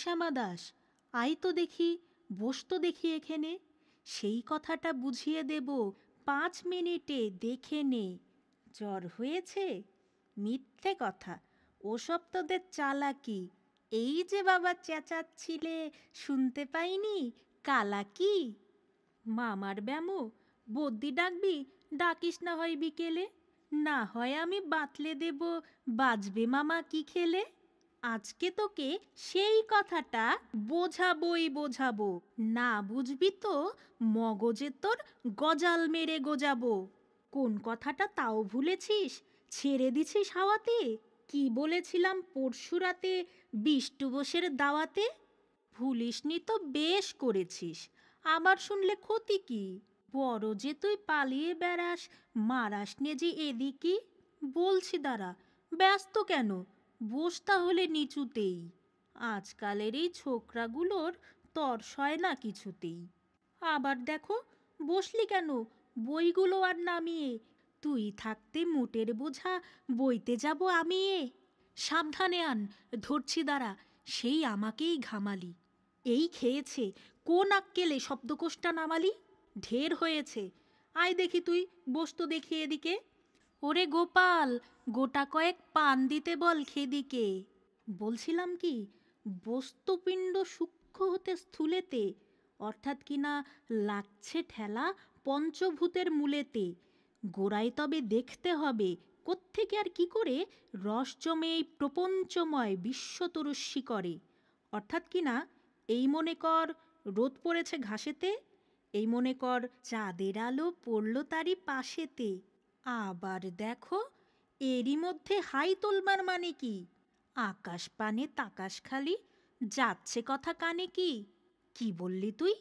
শ্যামা Das, I তো দেখি, বস তো দেখি এখানে। সেই কথাটা বুঝিয়ে দেব 5 মিনিটে, দেখে নে। জ্বর হয়েছে? মিথ্যে কথা, ওসব তোদের চালাকি। এই যে বাবা চেঁচাচ্ছিলে, শুনতে পাইনি? কালাকি। মামার ব্যামো, বদ্যি ডাকবি? ডাকিস না হয় বিকেলে, না হয় আমি বাতলে দেব, বাজবে মামা কি খেলে। আজকে তোকে সেই কথাটা বোঝাবই বোঝাবো, না বুঝবি তো মগজে তোর গজাল মেরে গোজাবো। কোন কথাটা তাও ভুলেছিস? ছেড়ে দিছিস হাওয়াতে? কি বলেছিলাম পরশু রাতে বিষ্টু বোসের দাওয়াতে? ভুলিসনি তো বেশ করেছিস, আবার শুনলে ক্ষতি কি? বড় যে তুই পালিয়ে বেড়াস, মারাস নে যে এদিকে। বলছি দাঁড়া, ব্যস্ত কেন? বস তাহলে নিচুতেই। আজকালের এই ছোকরাগুলোর তর্স হয় না কিছুতেই। আবার দেখো, বসলি কেন? বইগুলো আর নামিয়ে। তুই থাকতে মোটের বোঝা বইতে যাব আমি। সাবধানে আন, ধরছি দাঁড়া, সেই আমাকেই ঘামালি। এই খেয়েছে, কোন আক্কেলে শব্দকোষটা নামালি? ঢের হয়েছে, আয় দেখি তুই, বস তো দেখি এদিকে। ওরে গোপাল, গোটা কয়েক পান দিতে বল খেদিকে। বলছিলাম কি, বস্তুপিণ্ড সূক্ষ্ম হতে স্থূলেতে, অর্থাৎ কিনা লাগছে ঠেলা পঞ্চভূতের মূলেতে। গোড়ায় তবে দেখতে হবে কোত্থেকে আর কি করে রস জমে এই প্রপঞ্চময় বিশ্বতরস্বী করে। অর্থাৎ কিনা এই মনে কর রোদ পড়েছে ঘাসেতে, এই মনে কর চাঁদের আলো পড়ল তারই পাশেতে। আবার দেখো, এরই মধ্যে হাই তোলবার মানে কি? আকাশ পানে তাকাশ খালি, যাচ্ছে কথা কানে কি? কি বললি তুই?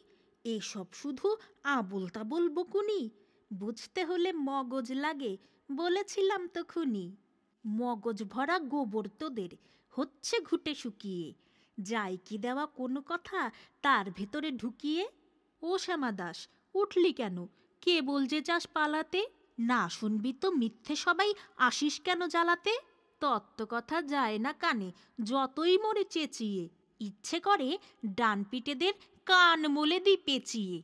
এসব শুধু আবোল তাবোল বকুনি। বুঝতে হলে মগজ লাগে, বলেছিলাম তো খুনি। মগজ ভরা গোবর তোদের, হচ্ছে ঘুটে শুকিয়ে। যাই কি দেওয়া কোনো কথা তার ভেতরে ঢুকিয়ে। ও শ্যামা দাস, উঠলি কেন? কে বল যে চাস পালাতে? না শুনবি তো মিথ্যে সবাই আসিস কেন জ্বালাতে? তত্ত্ব কথা যায় না কানে, যতই মোরে চেঁচিয়ে। ইচ্ছে করে ডান পিটেদের কান মোলে দি পেঁচিয়ে।